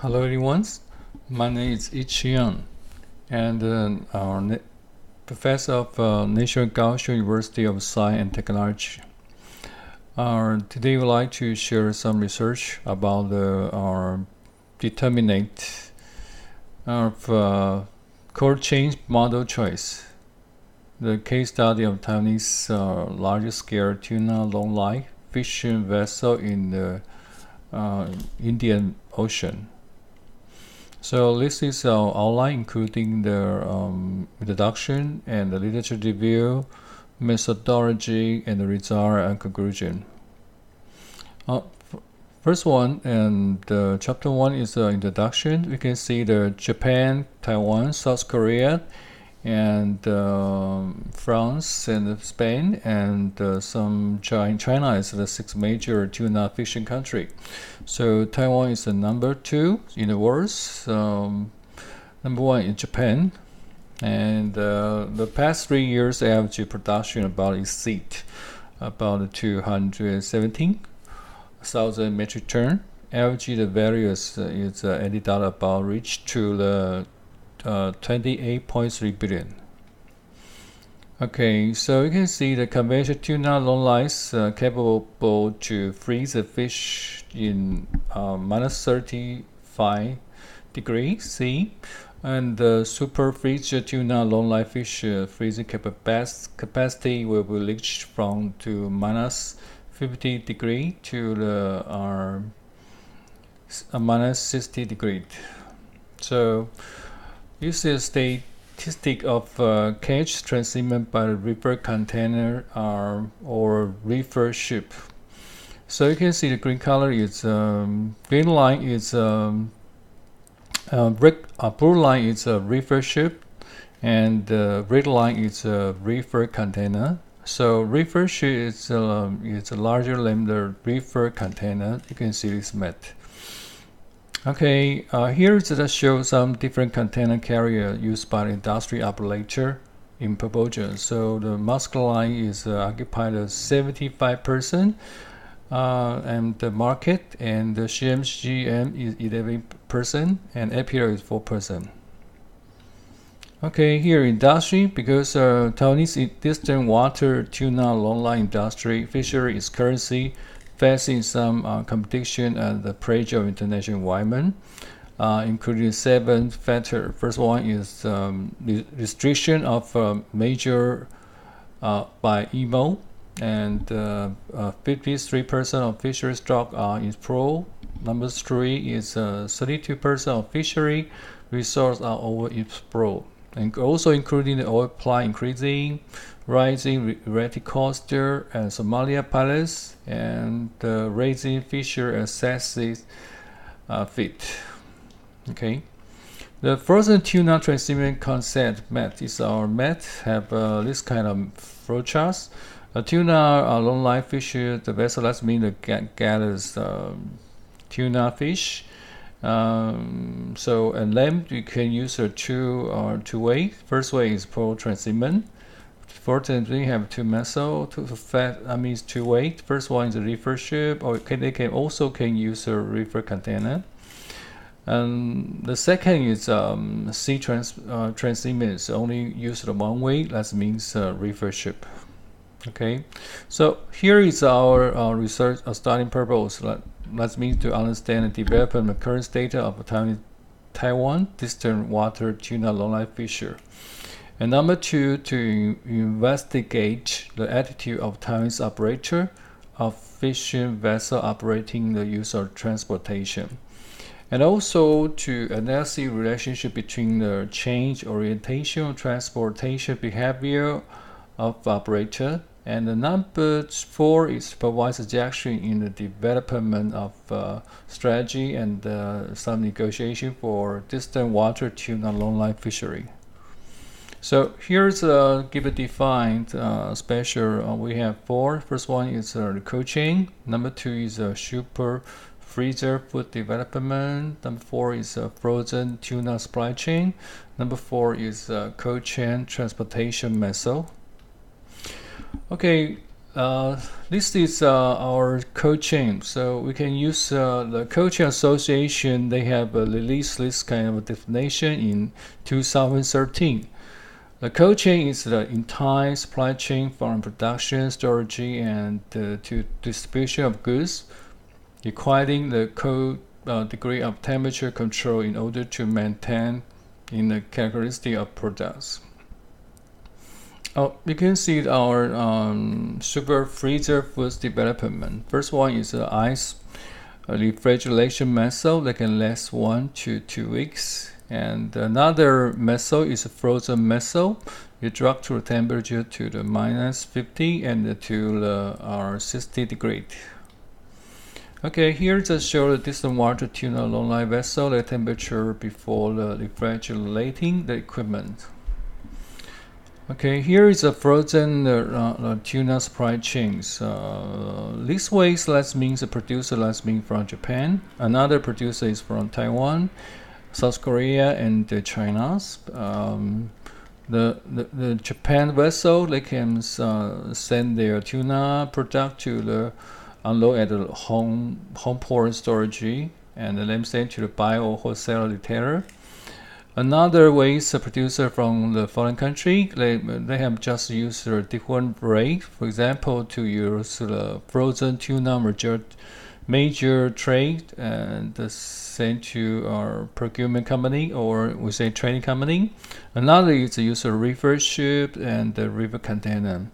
Hello everyone, my name is Yi-Chih Yang, and our professor of National Kaohsiung University of Science and Technology. Today we'd like to share some research about our determinant of cold chain model choice. The case study of Taiwanese large-scale tuna longline fishing vessel in the Indian Ocean. So this is our outline, including the introduction and the literature review, methodology, and the result and conclusion. First one, and chapter 1 is the introduction. We can see the Japan, Taiwan, South Korea, and France and Spain, and some China is the 6th major tuna fishing country. So Taiwan is the number 2 in the world. Number 1 is Japan, and the past 3 years average production about exceed about 217,000 metric ton. Average the values is ended out about reach to the 28.3 billion. Okay, so you can see the conventional tuna longlines capable to freeze the fish in minus 35 degrees C, and the super freeze tuna longline fish freezing capacity will be reached from to minus 50 degree to the minus 60 degree. So this is the statistic of catch transshipment by river container or river ship. So you can see the green color is green line is blue line is a river ship, and red line is a river container. So river ship is larger than the river container. You can see this map. Okay, here is to show some different container carrier used by the industry operator in proportion. So the muscle line is occupied 75%, and the market, and the CMGM is 11%, and APR is 4%. Okay, here industry, because Taiwanese distant water tuna longline industry fishery is currently facing some competition and the pressure of international environment, including 7 factors. First one is restriction of major by IMO, and 53% of fishery stock is pro. Number 3 is 32% of fishery resources are overexplored, and also including the oil supply increasing, rising erratic coaster and Somalia pilots, and raising fisher excessive feed. Okay, the frozen tuna transshipment concept map is our map. Have this kind of flow charts. A tuna longline fish, the vessel that means the gathers tuna fish. So and then you can use two way. First way is pro transshipment. Fortunately, we have 2 methods. That means 2 way. First one is a river ship, or they can also use a river container. And the second is sea transshipment. Is only used 1 way. That means river ship. Okay, so here is our research starting purpose. That means to understand and develop the current state of Taiwan distant water tuna longline fisher. And number 2, to investigate the attitude of Taiwanese operator of fishing vessel operating the use of transportation. And also to analyze the relationship between the change orientation of transportation behavior of operator. And the number 4 is provide suggestion in the development of strategy and some negotiation for distant water tuna longline fishery. So here's give a defined special. We have 4. First one is the cold chain. Number 2 is super freezer food development. Number 4 is frozen tuna supply chain. Number 4 is cold chain transportation method. Okay, This is our code chain. So we can use the code chain association. They have released this kind of definition in 2013. The cold chain is the entire supply chain from production, storage, and to distribution of goods, requiring the cold degree of temperature control in order to maintain in the characteristic of products. You can see our super freezer foods development. First one is the ice refrigeration method that can last 1 to 2 weeks. And another method is a frozen method. You drop to the temperature to the -50 and to the 60 degrees. Okay, here just show the distant water tuna longline vessel, the temperature before the refrigerating the equipment. Okay, here is a frozen tuna supply chains. This way, that means the producer means from Japan. Another producer is from Taiwan, South Korea, and China. The Japan vessel, they can send their tuna product to the unload at the home port storage, and then send to the buyer or wholesale retailer. Another way is a producer from the foreign country. They have just used a different rate. For example, to use the frozen tuna major trade and sent to our procurement company, or we say trading company. Another is use a river ship and the river container.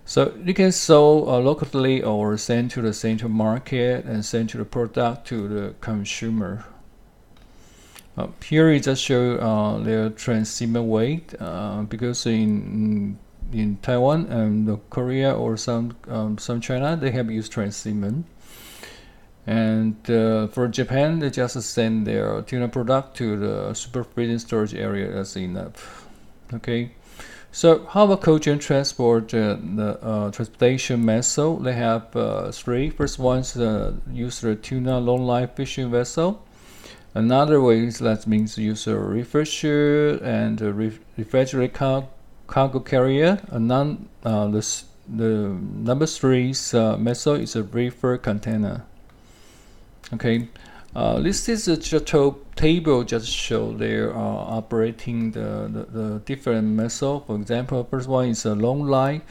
So you can sell locally or send to the central market and send to the product to the consumer. Here we just show their transshipment weight because in Taiwan and Korea or some China, they have used transshipment. And for Japan, they just send their tuna product to the super freezing storage area. That's enough. Okay. So how about cold chain transport? The transportation method, they have 3. First one is use the tuna longline fishing vessel. Another way is that means use a refrigerator and a refrigerated cargo carrier. And the number 3 method is a reefer container. Okay, this is a table just show they're operating the different method. For example, first one is a longline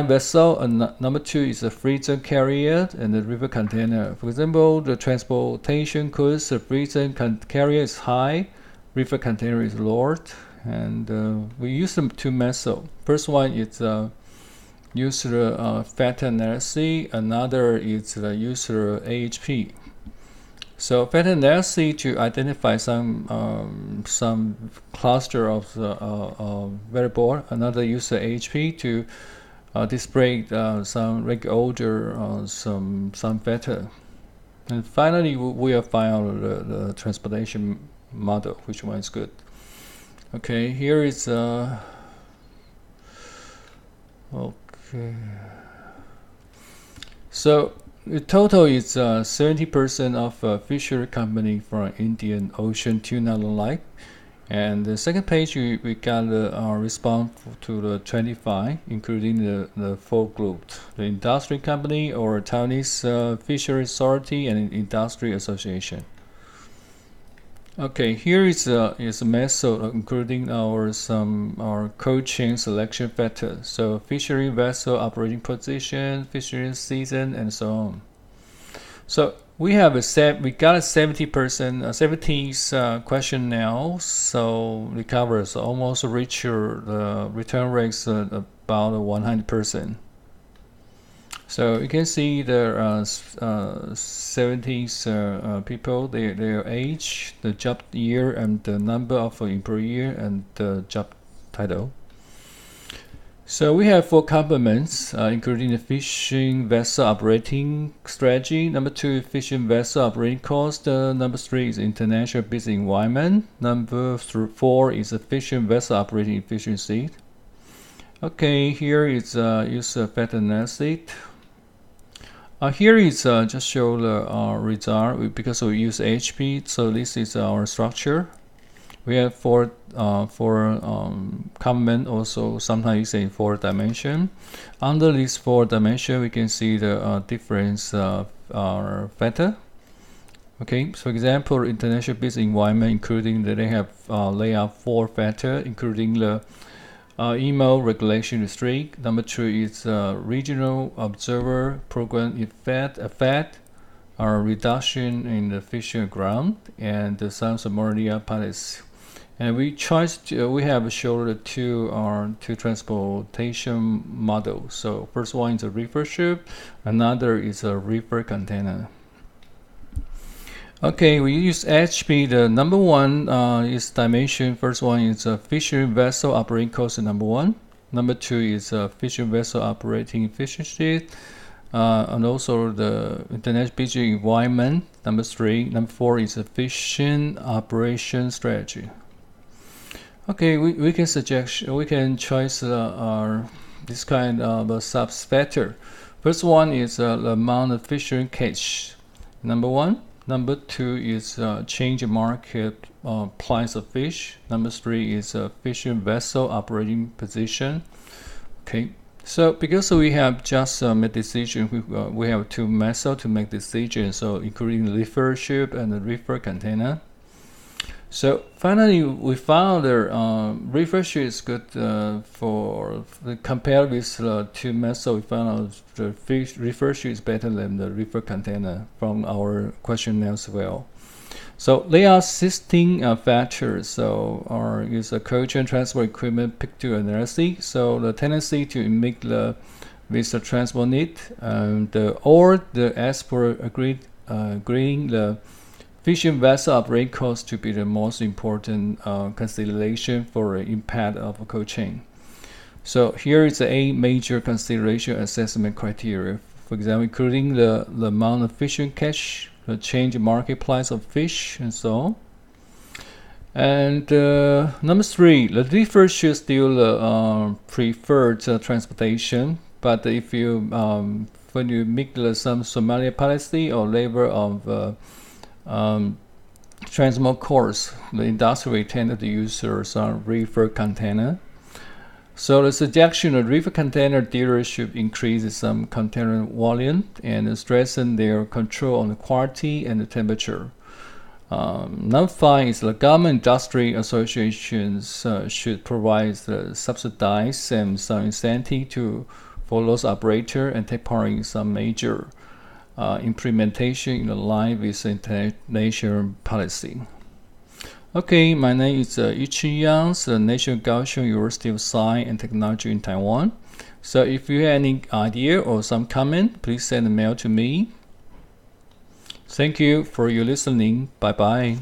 vessel, and number 2 is a freezer carrier and the river container. For example, the transportation cost, the freezer carrier is high, river container is lowered, and we use them 2 methods. First one is use the fat analysis, another is use the AHP. So fat analysis to identify some cluster of variable. Another use the AHP to display some regular order, some factor. And finally, we have found the transportation model, which one is good. Okay, here is okay. So the total is 70% of fishery company from Indian Ocean tuna longline. And the second page, we got our response to the 25, including the 4 groups: the industry company or Taiwanese fishery authority and industry association. Okay, here is a method including our cold chain selection factors. So fishery vessel operating position, fishery season, and so on. So we got a 70% question now. So it covers almost reach the return rates about 100%. So you can see there are 70 people, their age, the job year, and the number of employee and the job title. So we have 4 components, including the fishing vessel operating strategy. Number 2, fishing vessel operating cost. Number 3 is international business environment. Number 4 is the fishing vessel operating efficiency. Okay, here is use fat analysis. Here is just show the result because we use HP. So this is our structure. We have four comment, also sometimes you say 4 dimension. Under these 4 dimension, we can see the difference factor. Okay, so for example, international business environment, including that they have layout 4 factor, including the email regulation restrict. Number 2 is regional observer program effect, reduction in the fishing ground, and the South Somalia policy. And we have shown the two transportation models. So first one is a reefer ship, another is a reefer container. Okay, we use HP. The number 1 is dimension. First one is a fishing vessel operating cost, number 1. Number 2 is a fishing vessel operating efficiency, and also the international business environment, number 3. Number 4 is a fishing operation strategy. Okay, we can choose this kind of a sub-factor. First one is the amount of fishing catch, number 1. Number 2 is change market price of fish. Number 3 is fishing vessel operating position. Okay, so because we have just made decision, we have 2 methods to make decisions. So including the reefer ship and the reefer container. So finally, we found the reefer ship is good compared with the 2 methods. We found out the reefer ship is better than the reefer container from our questionnaire as well. So there are 16 factors. So use a culture and transport equipment picture analysis. So the tendency to make with the transport need, or the expert agreeing the fishing vessel operating cost to be the most important consideration for the impact of a cold chain. So here is the 8 major consideration assessment criteria. For example, including the amount of fishing catch, the change in market price of fish, and so on. And number 3, the reefer should still preferred transportation, but if you when you make some Somalia policy or labor of transport course, the industry tended to use some reefer container. So the suggestion of reefer container dealers should increase some container volume and strengthen their control on the quality and the temperature. Number 5 is the government industry associations should provide subsidize and some incentive for those operators and take part in some major implementation in line with international policy. Okay, my name is Yi-Chih Yang, the National Kaohsiung University of Science and Technology in Taiwan. So if you have any idea or some comment, please send a mail to me. Thank you for your listening. Bye bye.